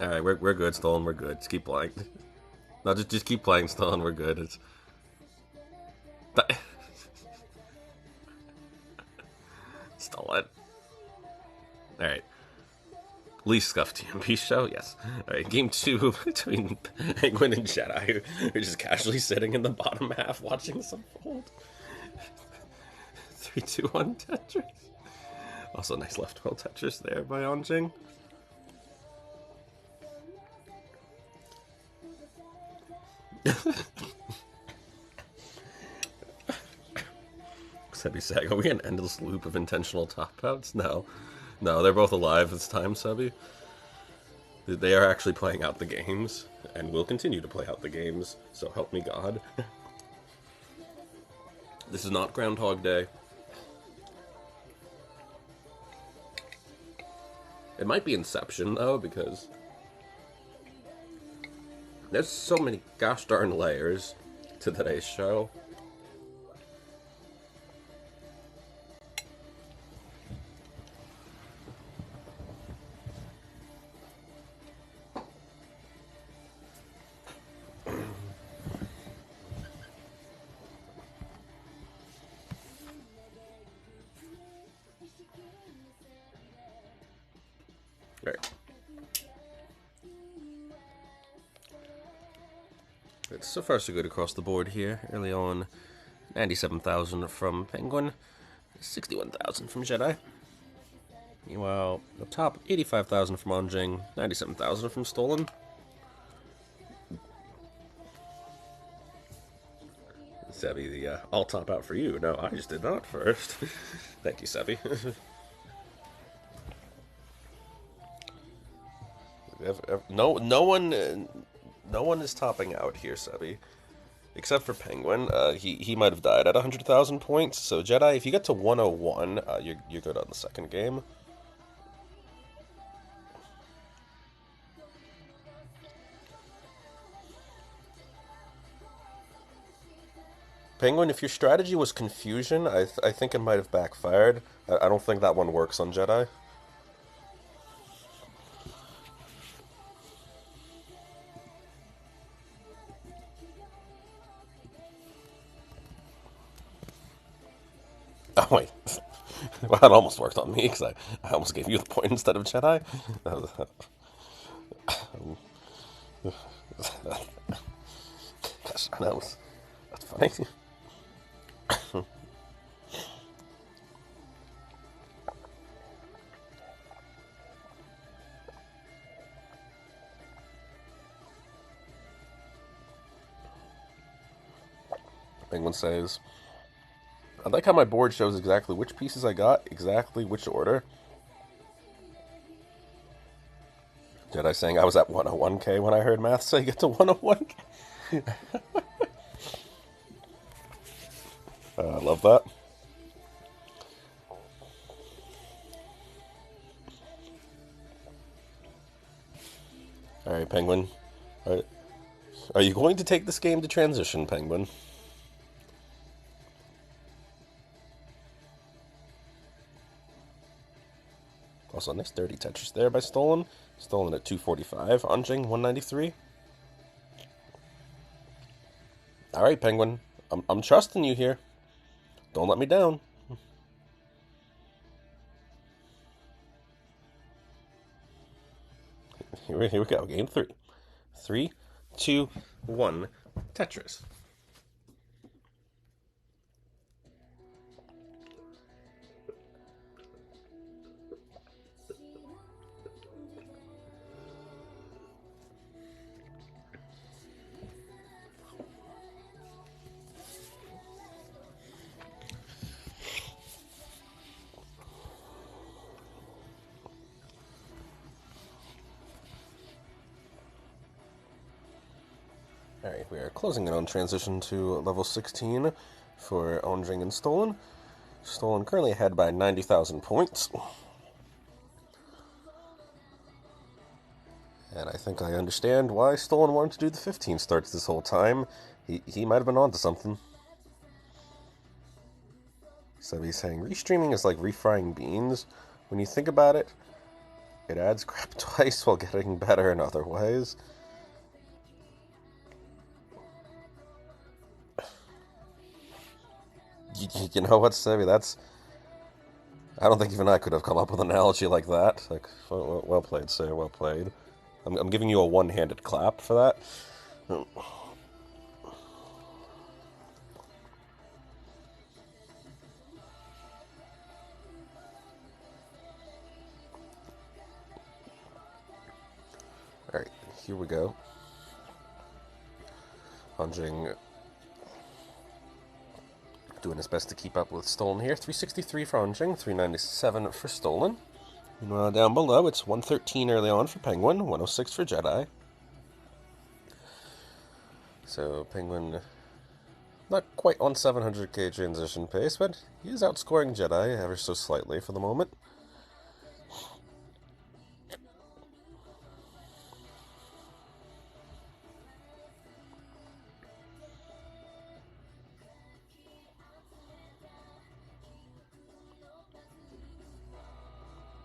Alright, we're good, Stolen, we're good. Just keep playing. No, just keep playing, Stolen, we're good. It's... Stolen. Alright. Least scuffed TMP show, yes. Alright, game 2 between Penguin and Jedi, who are just casually sitting in the bottom half watching this unfold. 3, 2, 1 Tetris. Also, nice left wheel Tetris there by Anjing. Sebby saying, are we an endless loop of intentional top outs? No. No, they're both alive this time, Sebby. They are actually playing out the games, and will continue to play out the games, so help me God. This is not Groundhog Day. It might be Inception, though, because there's so many gosh darn layers to today's show. Right. So far so good across the board here. Early on, 97,000 from Penguin, 61,000 from Jedi. Meanwhile, up top, 85,000 from Anjing, 97,000 from Stolen. Sebby, the I'll top out for you. No, I just did not first. Thank you, Sebby. No one is topping out here, Sebby. Except for Penguin. He might have died at 100,000 points. So Jedi, if you get to 101, you're good on the second game. Penguin, if your strategy was confusion, I think it might have backfired. I don't think that one works on Jedi. Oh, wait. Well, it almost worked on me, because I almost gave you the point instead of Jedi. Gosh, that's funny. Penguin says, I like how my board shows exactly which pieces I got, exactly which order. Jedi saying I was at 101k when I heard math say get to 101k. I love that. Alright, Penguin. Are you going to take this game to transition, Penguin? Also, nice 30 Tetris there by Stolen. Stolen at 245. Anjing, 193. Alright, Penguin. I'm trusting you here. Don't let me down. Here we go. Game 3. 3, 2, 1. Tetris. Alright, we are closing in on transition to level 16 for Anjing and Stolen. Stolen currently ahead by 90,000 points. And I think I understand why Stolen wanted to do the 15 starts this whole time. He might have been onto something. So he's saying, restreaming is like refrying beans. When you think about it, It adds crap twice while getting better in other ways. You know what, Sammy? That's... I don't think even I could have come up with an analogy like that. Like, well played, sir. Well played. I'm giving you a one-handed clap for that. Alright, here we go. Anjing doing his best to keep up with Stolen here. 363 for Anjing, 397 for Stolen. Meanwhile, down below, it's 113 early on for Penguin, 106 for Jedi. So, Penguin not quite on 700k transition pace, but he is outscoring Jedi ever so slightly for the moment.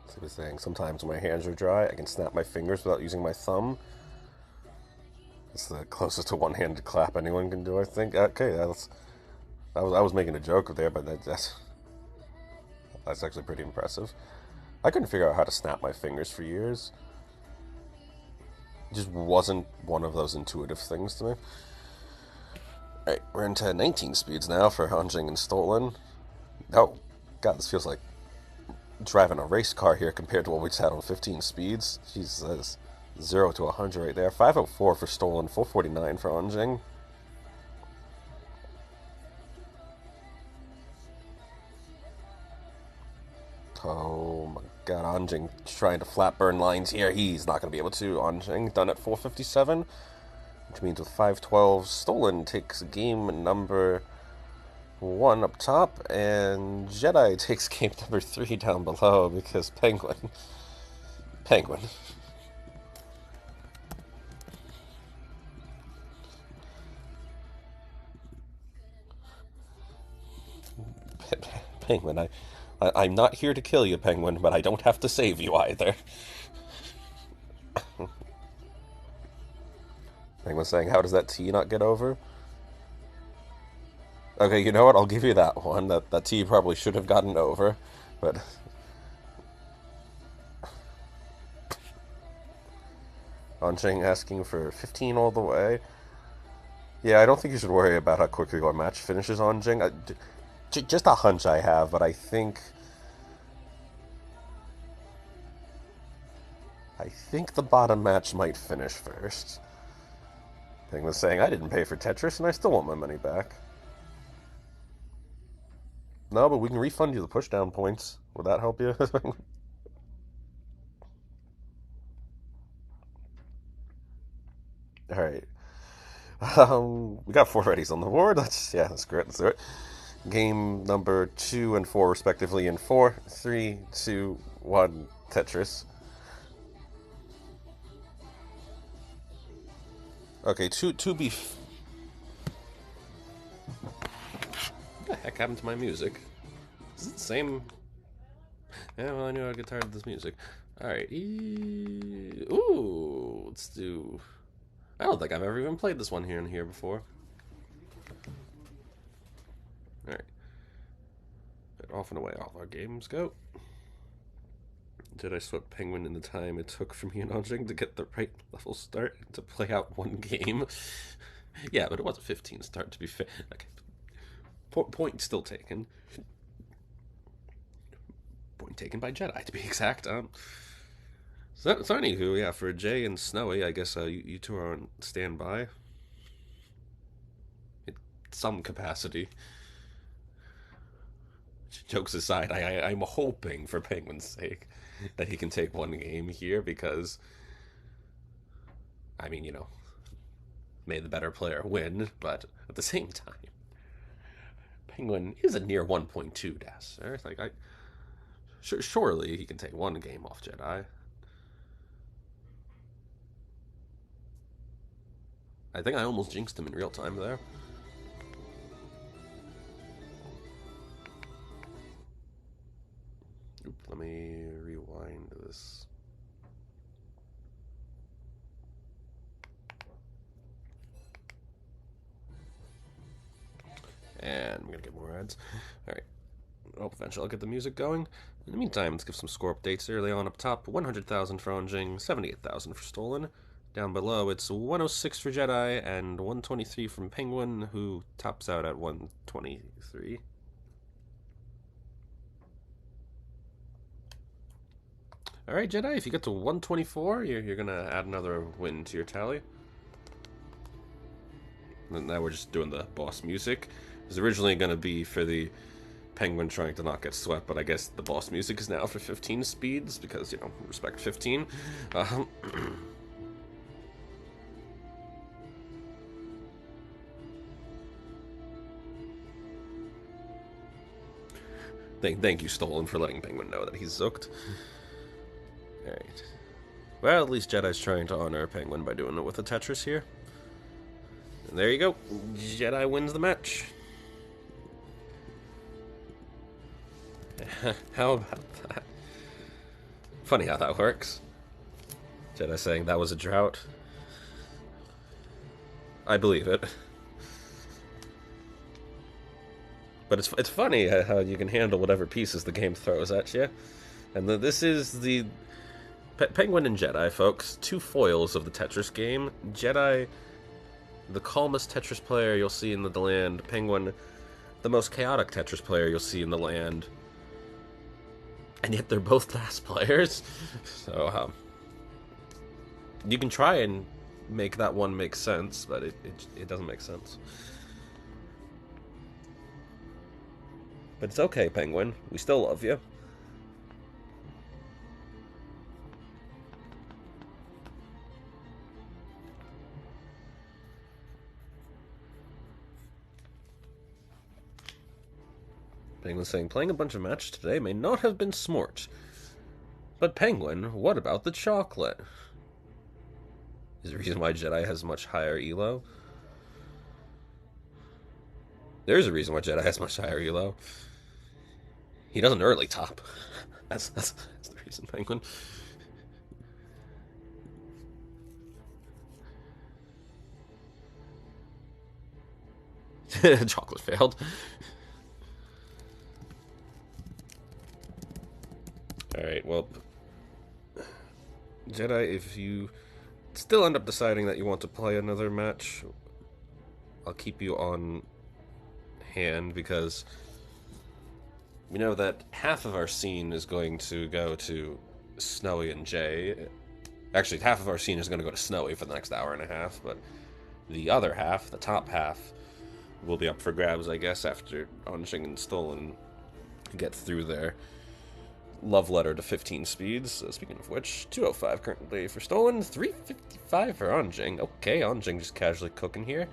So he was saying, sometimes when my hands are dry, I can snap my fingers without using my thumb. It's the closest to one-handed clap anyone can do, I think. Okay, I was making a joke there, but that's actually pretty impressive. I couldn't figure out how to snap my fingers for years. It just wasn't one of those intuitive things to me. Alright, we're into 19 speeds now for Anjing and Stolen. Oh, God, this feels like driving a race car here compared to what we just had on 15 speeds. Jesus. 0 to 100 right there. 504 for Stolen, 449 for Anjing. Oh my God, Anjing trying to flat burn lines here. He's not going to be able to. Anjing done at 457, which means with 512, Stolen takes game number 1 up top, and Jedi takes game number 3 down below because Penguin. Penguin, I'm not here to kill you, Penguin, but I don't have to save you either. Penguin saying, how does that T not get over? Okay, you know what? I'll give you that one. That T probably should have gotten over, but... Anjing asking for 15 all the way. Yeah, I don't think you should worry about how quickly your match finishes, Anjing. Just a hunch I have, but I think the bottom match might finish first. Thing was saying, I didn't pay for Tetris and I still want my money back. No, but we can refund you the pushdown points. Would that help you? Alright. We got 4 readies on the board. That's great. Let's do it. Game number 2 and 4, respectively, in 4, 3, 2, 1, Tetris. Okay, to be... What the heck happened to my music? Is it the same? Yeah, well, I knew I'd get tired of this music. Alright. Ooh, let's do... I don't think I've ever even played this one here before. Alright. Off and away all our games go. Did I swept Penguin in the time it took for me and Anjing to get the right level start to play out one game? Yeah, but it was a 15 start to be fair. Okay. Point still taken. Point taken by Jedi, to be exact. So anywho, yeah, for Jay and Snowy, I guess you two are on standby. In some capacity. Jokes aside, I'm hoping, for Penguin's sake, that he can take one game here because, I mean, may the better player win, but at the same time, Penguin is a near 1.2 DAS. Like, surely he can take one game off Jedi. I think I almost jinxed him in real time there. Oop, let me rewind this. And I'm gonna get more ads. Alright. Oh, eventually I'll get the music going. In the meantime, let's give some score updates. Early on up top, 100,000 for Anjing, 78,000 for Stolen. Down below, it's 106 for Jedi and 123 from Penguin, who tops out at 123. Alright, Jedi, if you get to 124, you're gonna add another win to your tally. And now we're just doing the boss music. It was originally gonna be for the Penguin trying to not get swept, but I guess the boss music is now for 15 speeds, because, you know, respect 15. Thank you, Stolen, for letting Penguin know that he's zooked. Alright. Well, at least Jedi's trying to honor Penguin by doing it with a Tetris here. And there you go. Jedi wins the match. How about that? Funny how that works. Jedi saying that was a drought. I believe it. But it's funny how you can handle whatever pieces the game throws at you. And this is the Penguin and Jedi, folks. Two foils of the Tetris game. Jedi, the calmest Tetris player you'll see in the land. Penguin, the most chaotic Tetris player you'll see in the land. And yet they're both fast players. So, you can try and make that one make sense, but it doesn't make sense. But it's okay, Penguin. We still love you. Penguin saying, playing a bunch of matches today may not have been smart. But Penguin, what about the chocolate? Is the reason why Jedi has much higher elo? There's a reason why Jedi has much higher elo. He doesn't early top. That's the reason, Penguin. Chocolate failed. Alright, well, Jedi, if you still end up deciding that you want to play another match, I'll keep you on hand, because we know that half of our scene is going to go to Snowy and Jay. Actually, half of our scene is going to go to Snowy for the next hour and a half, but the other half, the top half, will be up for grabs, I guess, after Anjing and Stolen get through their love letter to 15 speeds. Speaking of which, 205 currently for Stolen, 355 for Anjing. Okay, Anjing just casually cooking here.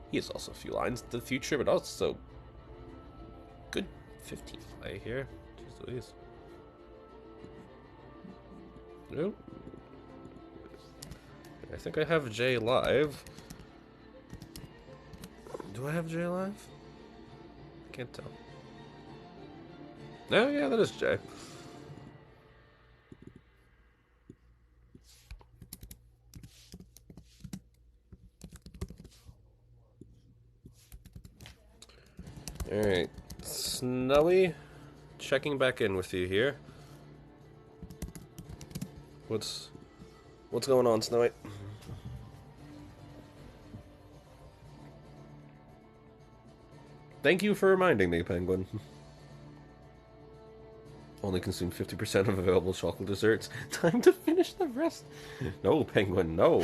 He has also a few lines to the future, but also good 15 play here. Jeez Louise. Nope. I think I have Jay live. Do I have Jay live? I can't tell. No, yeah, that is Jay. Alright, Snowy, checking back in with you here. What's going on, Snowy? Thank you for reminding me, Penguin. Only consume 50% of available chocolate desserts. Time to finish the rest. No, Penguin, no.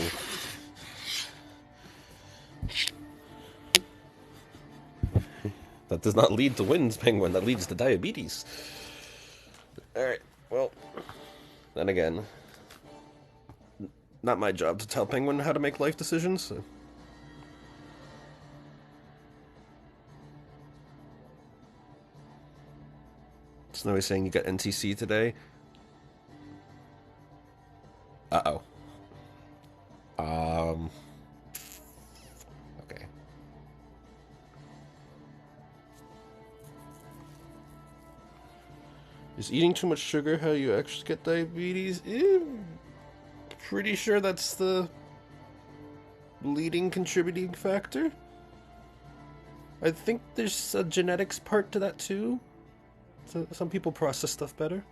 That does not lead to wins, Penguin. That leads to diabetes. Alright, well, then again, not my job to tell Penguin how to make life decisions. So. Snowy's saying you got NTC today. Uh-oh. Okay. Is eating too much sugar how you actually get diabetes? Pretty sure that's the leading contributing factor. I think there's a genetics part to that too. So some people process stuff better.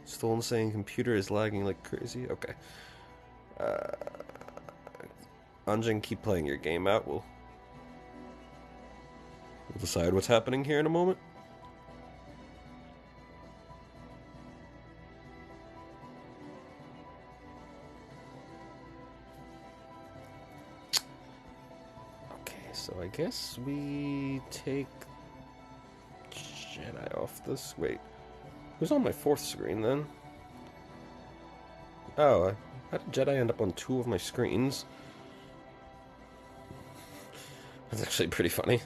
Stolen saying computer is lagging like crazy. Okay. Anjing, keep playing your game out. We'll decide what's happening here in a moment. So I guess we take Jedi off this. Wait, who's on my fourth screen then? Oh, how did Jedi end up on two of my screens? That's actually pretty funny.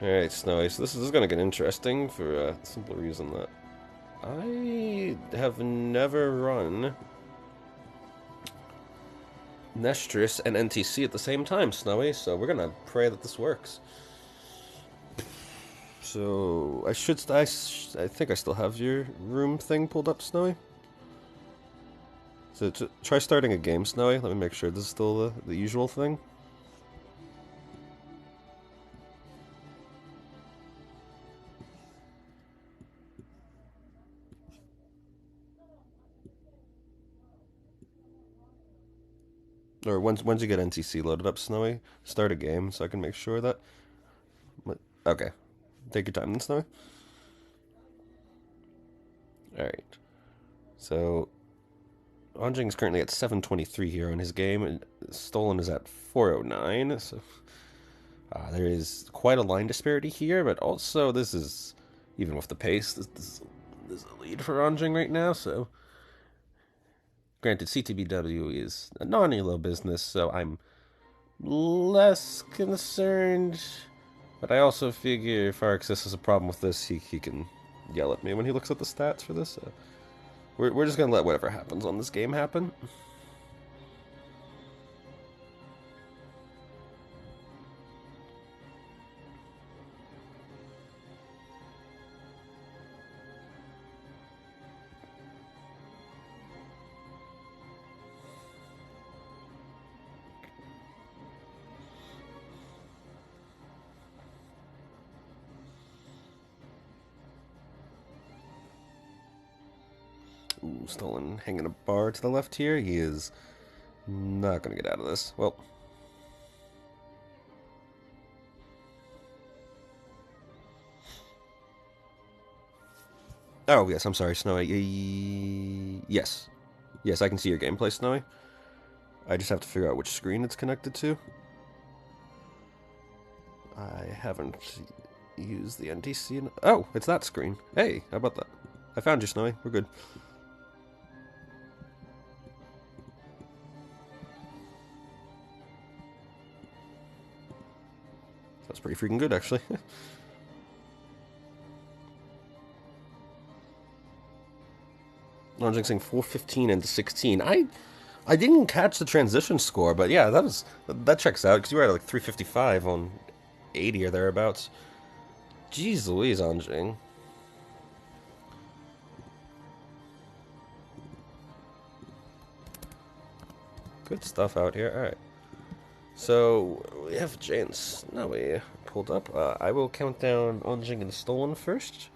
Alright, Snowy, so this is going to get interesting for a simple reason that I have never run Nestress and NTC at the same time, Snowy, so we're gonna pray that this works. So, I think I still have your room thing pulled up, Snowy. So, try starting a game, Snowy. Let me make sure this is still the usual thing. Or once you get NTC loaded up, Snowy, start a game so I can make sure that... Okay. Take your time then, Snowy. Alright. So, Anjing is currently at 723 here on his game, and Stolen is at 409, so... there is quite a line disparity here, but also this is, even with the pace, this is a lead for Anjing right now, so... Granted, CTBW is a non-elo business, so I'm less concerned. But I also figure if Arxis has a problem with this, he can yell at me when he looks at the stats for this. So we're just going to let whatever happens on this game happen. Ooh, Stolen hanging a bar to the left here. He is not going to get out of this. Well. Oh, yes, I'm sorry, Snowy. Yes. Yes, I can see your gameplay, Snowy. I just have to figure out which screen it's connected to. I haven't used the NTC. Oh, it's that screen. Hey, how about that? I found you, Snowy. We're good. That's pretty freaking good, actually. I'm saying 415 into 16. I didn't catch the transition score, but yeah, that checks out because you were at like 355 on 80 or thereabouts. Jeez Louise, Anjing. Good stuff out here. Alright. So, we have Jay and Snowy pulled up. I will count down Anjing and Stolen first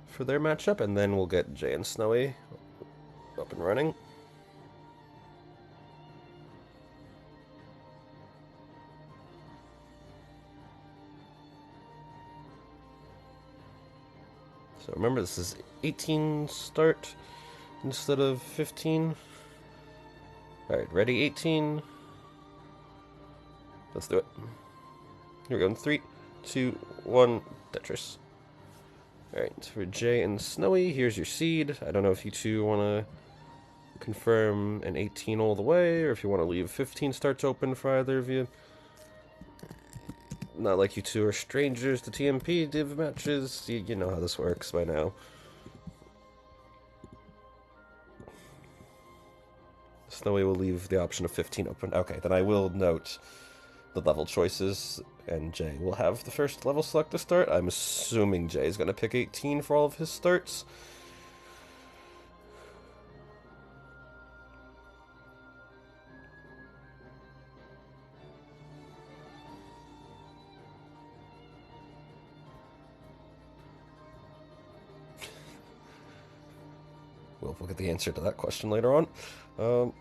for their matchup, and then we'll get Jay and Snowy up and running. So remember, this is 18 start instead of 15. Alright, ready, 18. Let's do it. Here we go in 3, 2, 1, Tetris. Alright, for Jay and Snowy, here's your seed. I don't know if you two want to confirm an 18 all the way, or if you want to leave 15 starts open for either of you. Not like you two are strangers to TMP div matches. You know how this works by now. Snowy will leave the option of 15 open. Okay, then I will note the level choices, and Jay will have the first level select to start. I'm assuming Jay's going to pick 18 for all of his starts. we'll get the answer to that question later on. All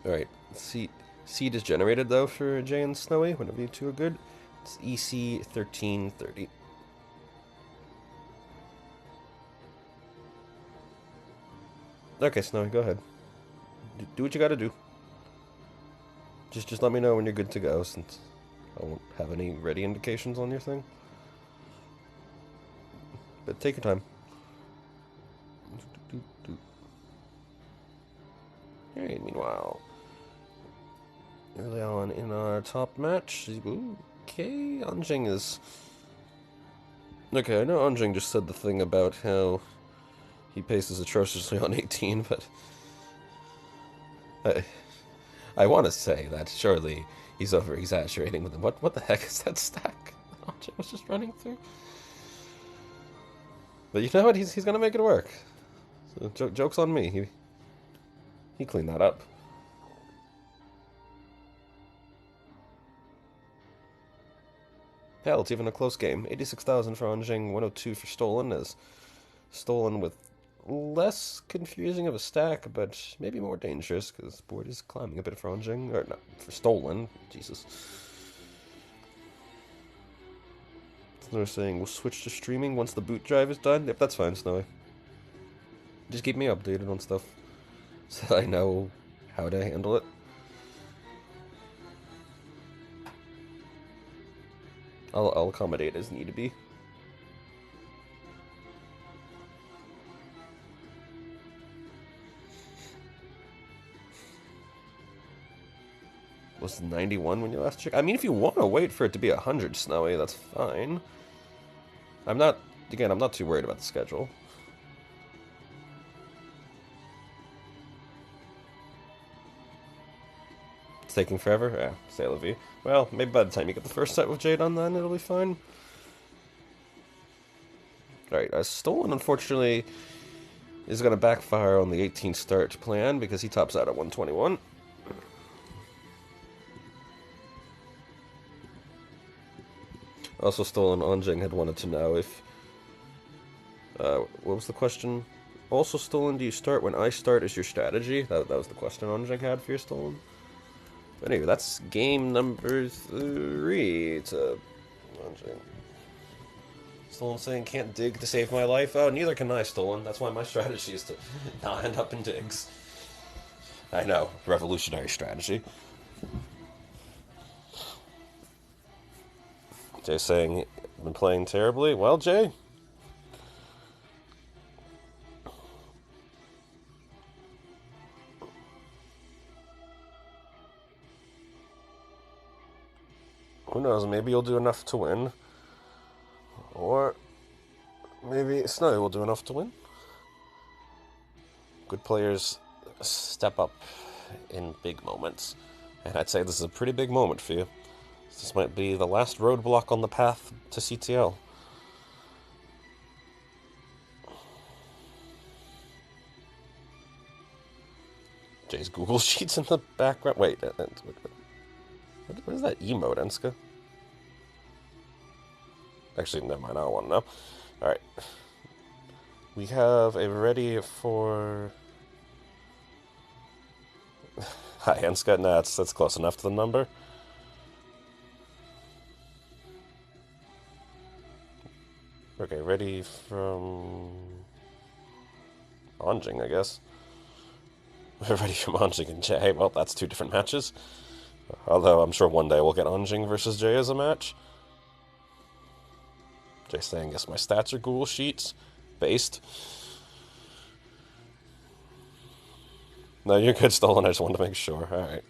right, seed is generated though for Jay and Snowy. Whenever you two are good, it's EC 1330. Okay, Snowy, go ahead. Do what you gotta do. Just let me know when you're good to go, since I won't have any ready indications on your thing. But take your time. Alright, meanwhile, early on in our top match, okay, Anjing is... Okay, I know Anjing just said the thing about how he paces atrociously on 18, but... I want to say that surely he's over-exaggerating with him. What the heck is that stack Anjing was just running through? But you know what? He's gonna make it work. So, joke's on me. He cleaned that up. Hell, it's even a close game. 86,000 for Anjing, 102 for Stolen, as Stolen with less confusing of a stack, but maybe more dangerous, because the board is climbing a bit for Anjing. Or, not, for Stolen. Jesus. They're saying we'll switch to streaming once the boot drive is done. Yep, that's fine, Snowy. Just keep me updated on stuff, so I know how to handle it. I'll accommodate as need to be. Was it 91 when you last checked? I mean, if you want to wait for it to be 100, Snowy, that's fine. I'm not too worried about the schedule. It's taking forever? Yeah, c'est la vie. Well, maybe by the time you get the first set with Jade on, then it'll be fine. Alright, Stolen, unfortunately, is going to backfire on the 18 start plan because he tops out at 121. Also, Stolen, Anjing had wanted to know if... what was the question? Also, Stolen, do you start when I start as your strategy? That was the question Anjing had for your Stolen. But anyway, that's game number 3 to Anjing. Stolen saying, can't dig to save my life. Oh, neither can I, Stolen. That's why my strategy is to not end up in digs. I know, revolutionary strategy. Jay saying, been playing terribly. Well, Jay, who knows, maybe you'll do enough to win. Or maybe Snowy will do enough to win. Good players step up in big moments. And I'd say this is a pretty big moment for you. This might be the last roadblock on the path to CTL. Jay's Google Sheets in the background. Wait, what is that emote, Enska? Actually, never mind, I don't want to know. Alright. We have a ready for... Hi, Enska. Nah, that's close enough to the number. Okay, ready from... Anjing, I guess. We're ready from Anjing and Jay. Well, that's 2 different matches. Although I'm sure one day we'll get Anjing versus Jay as a match. Jay saying, yes, my stats are Google Sheets based. No, you're good, Stolen. I just wanted to make sure. Alright.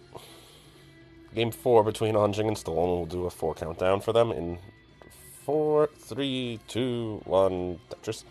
Game 4 between Anjing and Stolen. We'll do a 4 countdown for them in 4, 3, 2, 1, Tetris.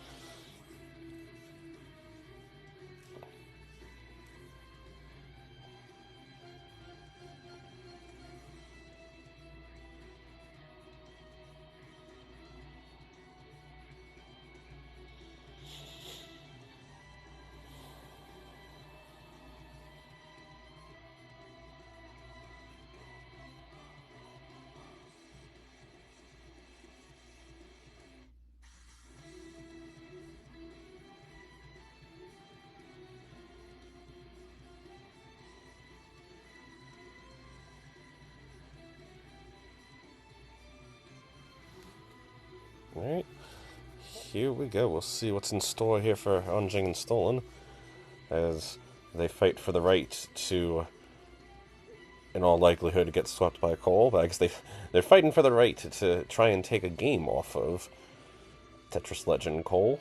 Alright, here we go. We'll see what's in store here for Anjing and Stolen, as they fight for the right to, in all likelihood, get swept by Cole. But I guess they're fighting for the right to try and take a game off of Tetris legend Cole.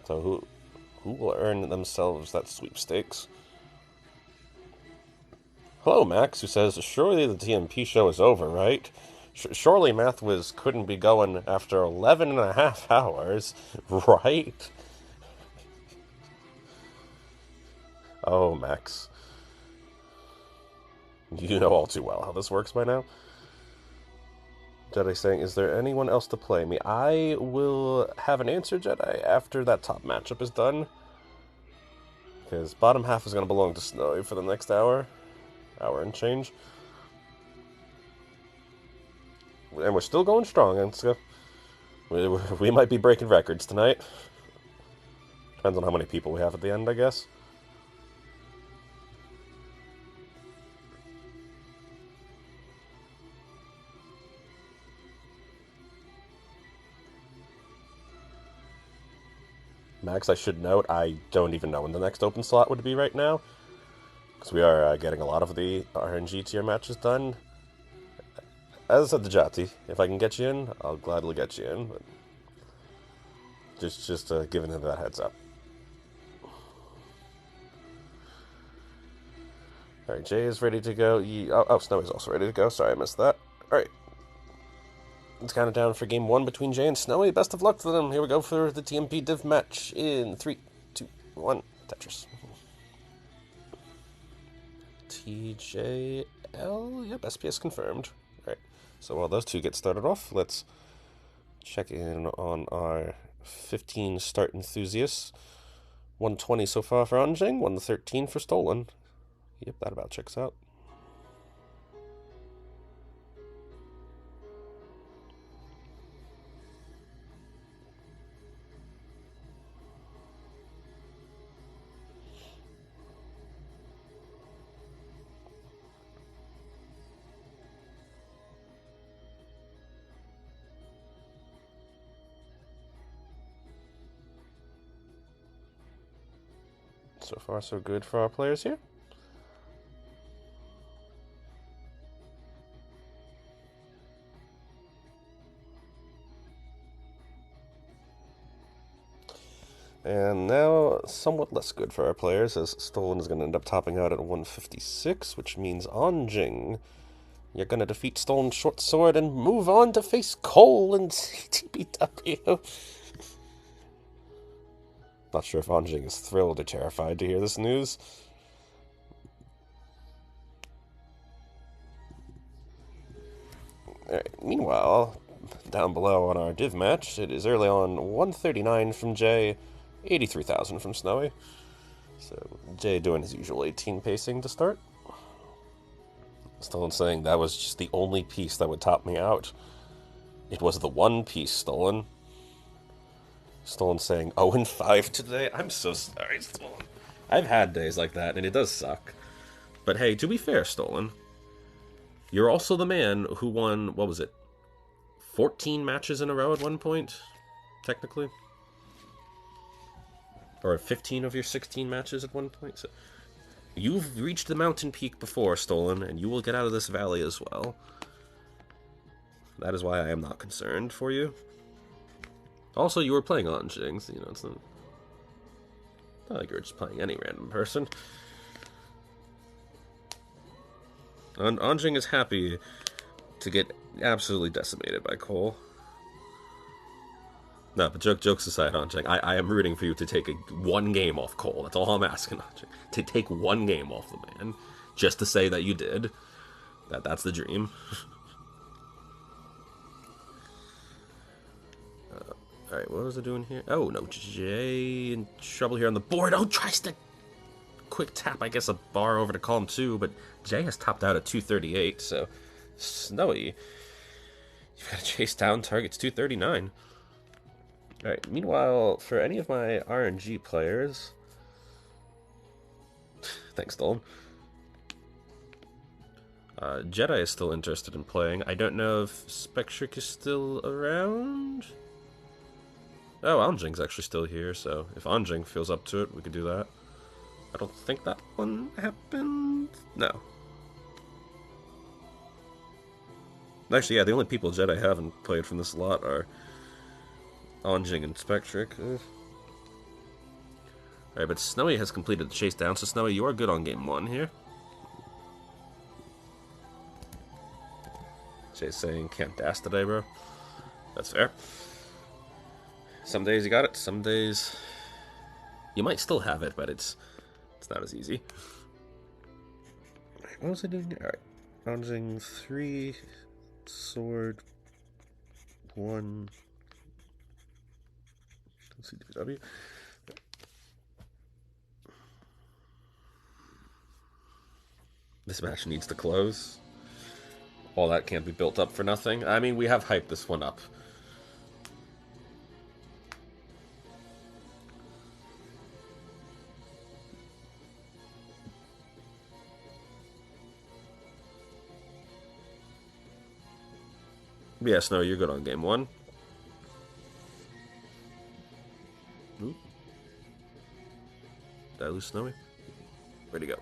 So who will earn themselves that sweepstakes? Hello, Max, who says, surely the TMP show is over, right? Surely Mathwiz couldn't be going after 11 and a half hours, right? Oh, Max. You know all too well how this works by now. Jedi saying, is there anyone else to play me? I will have an answer, Jedi, after that top matchup is done. Because bottom half is going to belong to Snowy for the next hour. Hour and change. And we're still going strong, and so we might be breaking records tonight. Depends on how many people we have at the end, I guess. Max, I should note, I don't even know when the next open slot would be right now. Because we are getting a lot of the RNG tier matches done. As I said to Jati, if I can get you in, I'll gladly get you in. But just giving him that heads up. Alright, Jay is ready to go. Snowy's also ready to go. Sorry, I missed that. Alright. It's kind of down for game 1 between Jay and Snowy. Best of luck to them. Here we go for the TMP div match in 3, 2, 1. Tetris. TJL. Yep, SPS confirmed. Alright. So while those two get started off, let's check in on our 15 start enthusiasts. 120 so far for Anjing, 113 for Stolen. Yep, that about checks out. So far, so good for our players here. And now, somewhat less good for our players, as Stolen is going to end up topping out at 156, which means Anjing, you're going to defeat Stolenshortsword and move on to face Cole in CTBW. Not sure if Anjing is thrilled or terrified to hear this news. Alright, meanwhile, down below on our div match, it is early on 139 from Jay, 83,000 from Snowy. So Jay doing his usual 18 pacing to start. Stolen saying that was just the only piece that would top me out. It was the one piece, Stolen. Stolen saying 0-5 today. I'm so sorry, Stolen. I've had days like that, and it does suck. But hey, to be fair, Stolen, you're also the man who won, what was it, 14 matches in a row at one point, technically? Or 15 of your 16 matches at one point? So you've reached the mountain peak before, Stolen, and you will get out of this valley as well. That is why I am not concerned for you. Also, you were playing Anjing, so, it's not like you're just playing any random person. Anjing is happy to get absolutely decimated by Cole. No, but jokes aside, Anjing, I am rooting for you to take one game off Cole. That's all I'm asking, Anjing. To take one game off the man, just to say that you did. That's the dream. Alright, what was I doing here? Oh, no, Jay in trouble here on the board. Oh, tries to quick tap, I guess, a bar over to column 2, but Jay has topped out at 238, so Snowy, you've got to chase down targets 239. Alright, meanwhile, for any of my RNG players... Thanks, Dolan. Jedi is still interested in playing. I don't know if Spectric is still around. Oh, Anjing's actually still here, so if Anjing feels up to it, we could do that. I don't think that one happened. No. Actually, yeah, the only people Jedi haven't played from this lot are Anjing and Spectric. Alright, but Snowy has completed the chase down, so Snowy, you are good on game 1 here. Jay's saying, can't dash today, bro. That's fair. Some days you got it, some days you might still have it, but it's not as easy. Alright, what was I doing? Alright. Anjing 3, sword 1, CTBW. This match needs to close. All that can't be built up for nothing. I mean, we have hyped this one up. Yes, no, you're good on game 1. Ooh. Did I lose Snowy? Where'd he go?